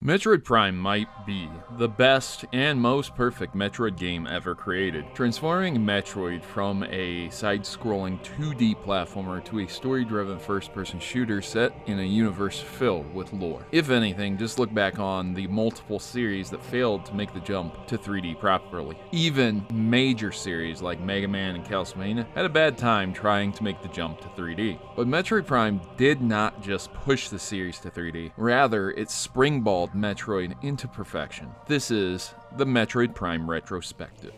Metroid Prime might be the best and most perfect Metroid game ever created, transforming Metroid from a side-scrolling 2D platformer to a story-driven first-person shooter set in a universe filled with lore. If anything, just look back on the multiple series that failed to make the jump to 3D properly. Even major series like Mega Man and Castlevania had a bad time trying to make the jump to 3D. But Metroid Prime did not just push the series to 3D, rather it springballed Metroid into perfection. This is the Metroid Prime Retrospective.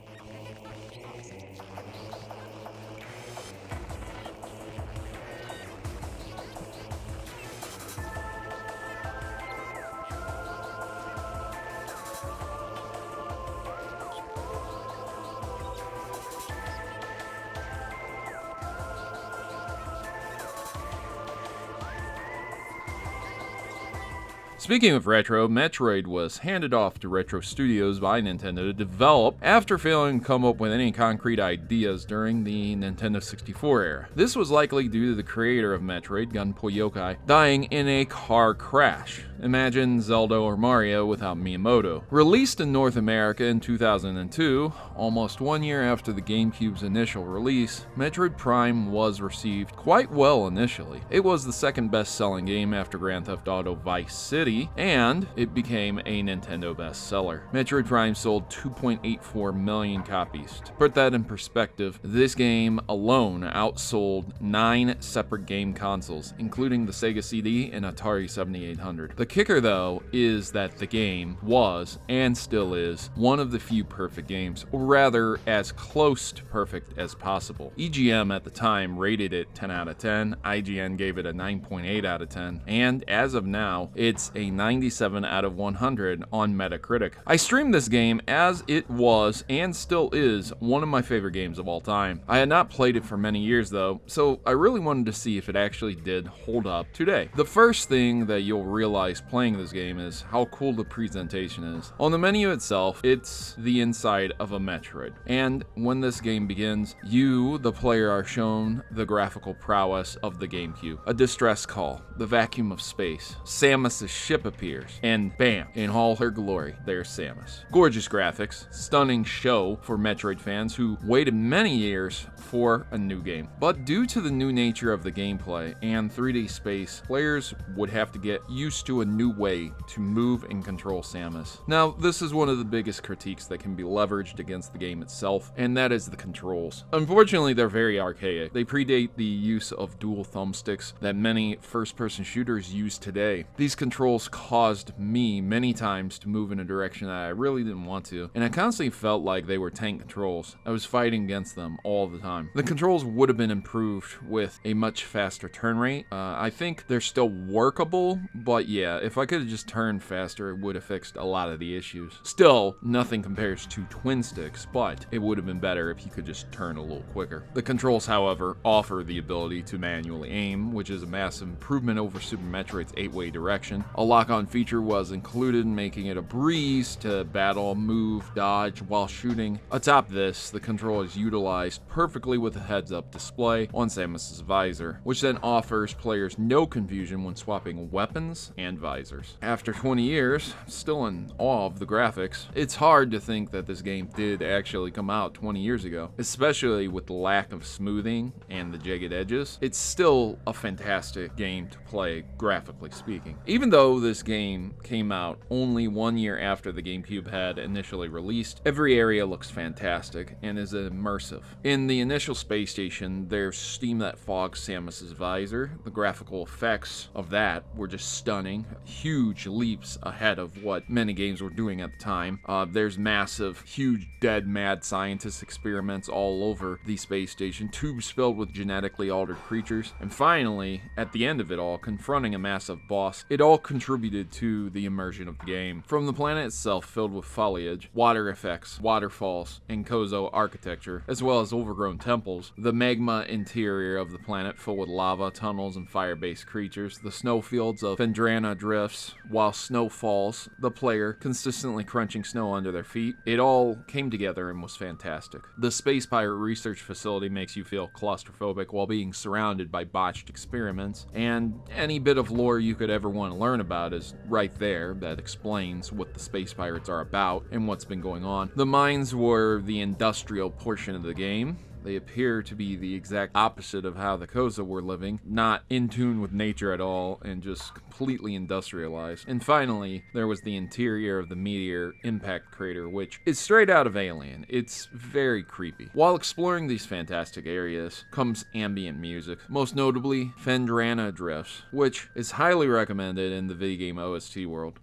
Speaking of retro, Metroid was handed off to Retro Studios by Nintendo to develop after failing to come up with any concrete ideas during the Nintendo 64 era. This was likely due to the creator of Metroid, Gunpei Yokoi, dying in a car crash. Imagine Zelda or Mario without Miyamoto. Released in North America in 2002, almost 1 year after the GameCube's initial release, Metroid Prime was received quite well initially. It was the second best-selling game after Grand Theft Auto Vice City, and it became a Nintendo bestseller. Metroid Prime sold 2.84 million copies. To put that in perspective, this game alone outsold 9 separate game consoles, including the Sega CD and Atari 7800. The kicker, though, is that the game was, and still is, one of the few perfect games, or rather, as close to perfect as possible. EGM at the time rated it 10 out of 10, IGN gave it a 9.8 out of 10, and as of now, it's a 97 out of 100 on Metacritic. I streamed this game as it was, and still is, one of my favorite games of all time. I had not played it for many years though, so I really wanted to see if it actually did hold up today. The first thing that you'll realize playing this game is how cool the presentation is. On the menu itself, it's the inside of a Metroid, and when this game begins, you, the player, are shown the graphical prowess of the GameCube. A distress call, the vacuum of space, Samus' ship appears, and bam, in all her glory, there's Samus. Gorgeous graphics, stunning show for Metroid fans who waited many years for a new game. But due to the new nature of the gameplay and 3D space, players would have to get used to a new way to move and control Samus. Now, this is one of the biggest critiques that can be leveraged against the game itself, and that is the controls. Unfortunately, they're very archaic. They predate the use of dual thumbsticks that many first-person shooters use today. These controls caused me many times to move in a direction that I really didn't want to, and I constantly felt like they were tank controls. I was fighting against them all the time. The controls would have been improved with a much faster turn rate. I think they're still workable, but yeah, if I could have just turned faster, it would have fixed a lot of the issues. Still, nothing compares to twin sticks, but it would have been better if you could just turn a little quicker. The controls, however, offer the ability to manually aim, which is a massive improvement over Super Metroid's 8-way direction. A lock-on feature was included, making it a breeze to battle, move, dodge while shooting. Atop this, the control is utilized perfectly with a heads-up display on Samus' visor, which then offers players no confusion when swapping weapons and visors. After 20 years, still in awe of the graphics, it's hard to think that this game did actually come out 20 years ago, especially with the lack of smoothing and the jagged edges. It's still a fantastic game to play, graphically speaking. Even though this game came out only 1 year after the GameCube had initially released, every area looks fantastic and is immersive. In the initial space station, there's steam that fogs Samus' visor. The graphical effects of that were just stunning, huge leaps ahead of what many games were doing at the time. There's massive, huge, dead mad scientist experiments all over the space station, tubes filled with genetically altered creatures, and finally, at the end of it all, confronting a massive boss. It all contributed to the immersion of the game. From the planet itself filled with foliage, water effects, waterfalls, and Chozo architecture, as well as overgrown temples, the magma interior of the planet filled with lava, tunnels, and fire-based creatures, the snowfields of Phendrana drifts, while snow falls, the player consistently crunching snow under their feet. It all came together and was fantastic. The Space Pirate Research Facility makes you feel claustrophobic while being surrounded by botched experiments, and any bit of lore you could ever want to learn about about is right there that explains what the space pirates are about and what's been going on. The mines were the industrial portion of the game. They appear to be the exact opposite of how the Chozo were living, not in tune with nature at all, and just completely industrialized. And finally, there was the interior of the meteor impact crater, which is straight out of Alien. It's very creepy. While exploring these fantastic areas comes ambient music, most notably Phendrana drifts, which is highly recommended in the video game OST world.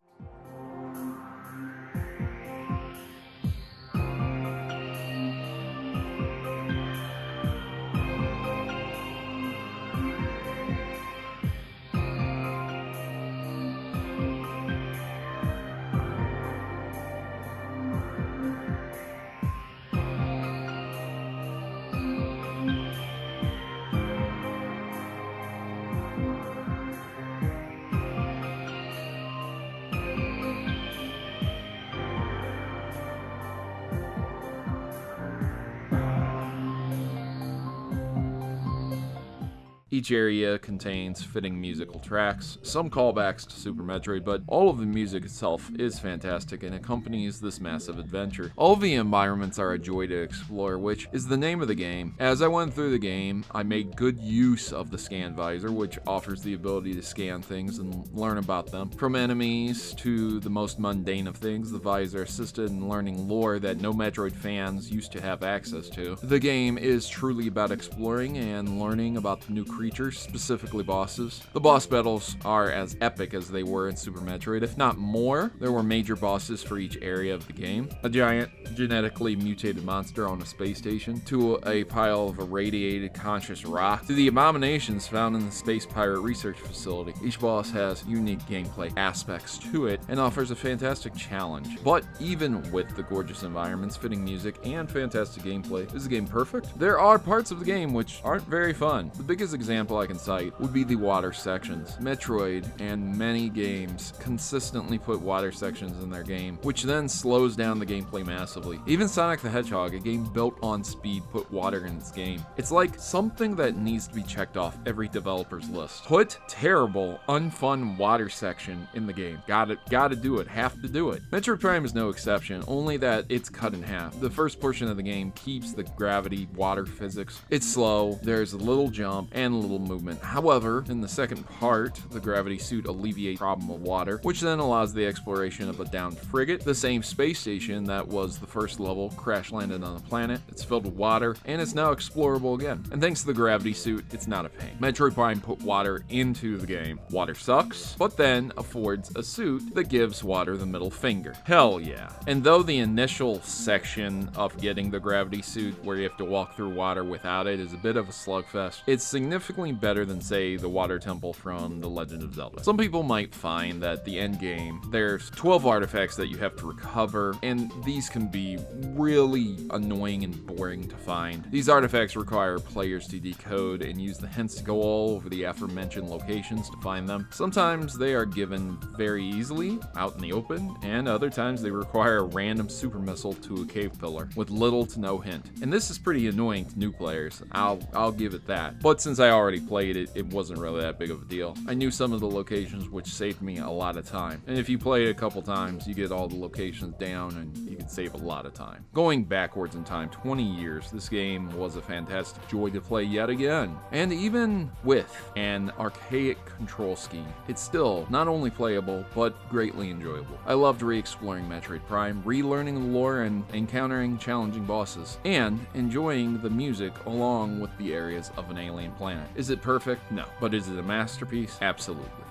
Each area contains fitting musical tracks, some callbacks to Super Metroid, but all of the music itself is fantastic and accompanies this massive adventure. All of the environments are a joy to explore, which is the name of the game. As I went through the game, I made good use of the scan visor, which offers the ability to scan things and learn about them. From enemies to the most mundane of things, the visor assisted in learning lore that no Metroid fans used to have access to. The game is truly about exploring and learning about the new creatures, specifically bosses. The boss battles are as epic as they were in Super Metroid, if not more. There were major bosses for each area of the game. A giant, genetically mutated monster on a space station, to a pile of irradiated conscious rock, to the abominations found in the Space Pirate Research Facility. Each boss has unique gameplay aspects to it and offers a fantastic challenge. But even with the gorgeous environments, fitting music, and fantastic gameplay, is the game perfect? There are parts of the game which aren't very fun. The biggest example I can cite would be the water sections. Metroid and many games consistently put water sections in their game, which then slows down the gameplay massively. Even Sonic the Hedgehog, a game built on speed, put water in its game. It's like something that needs to be checked off every developer's list. Put terrible, unfun water section in the game. Gotta do it, have to do it. Metroid Prime is no exception, only that it's cut in half. The first portion of the game keeps the gravity water physics. It's slow, there's a little jump, and little movement. However, in the second part, the gravity suit alleviates the problem of water, which then allows the exploration of a downed frigate, the same space station that was the first level, crash landed on the planet. It's filled with water, and it's now explorable again. And thanks to the gravity suit, it's not a pain. Metroid Prime put water into the game. Water sucks, but then affords a suit that gives water the middle finger. Hell yeah. And though the initial section of getting the gravity suit, where you have to walk through water without it, is a bit of a slugfest, it's significantly better than, say, the water temple from The Legend of Zelda. Some people might find that the end game, there's 12 artifacts that you have to recover, and these can be really annoying and boring to find. These artifacts require players to decode and use the hints to go all over the aforementioned locations to find them. Sometimes they are given very easily, out in the open, and other times they require a random super missile to a cave pillar, with little to no hint. And this is pretty annoying to new players, I'll give it that. But since I already played it, it wasn't really that big of a deal. I knew some of the locations, which saved me a lot of time. And if you play it a couple times, you get all the locations down and you can save a lot of time. Going backwards in time 20 years, this game was a fantastic joy to play yet again. And even with an archaic control scheme, it's still not only playable, but greatly enjoyable. I loved re-exploring Metroid Prime, relearning the lore and encountering challenging bosses, and enjoying the music along with the areas of an alien planet. Is it perfect? No. But is it a masterpiece? Absolutely.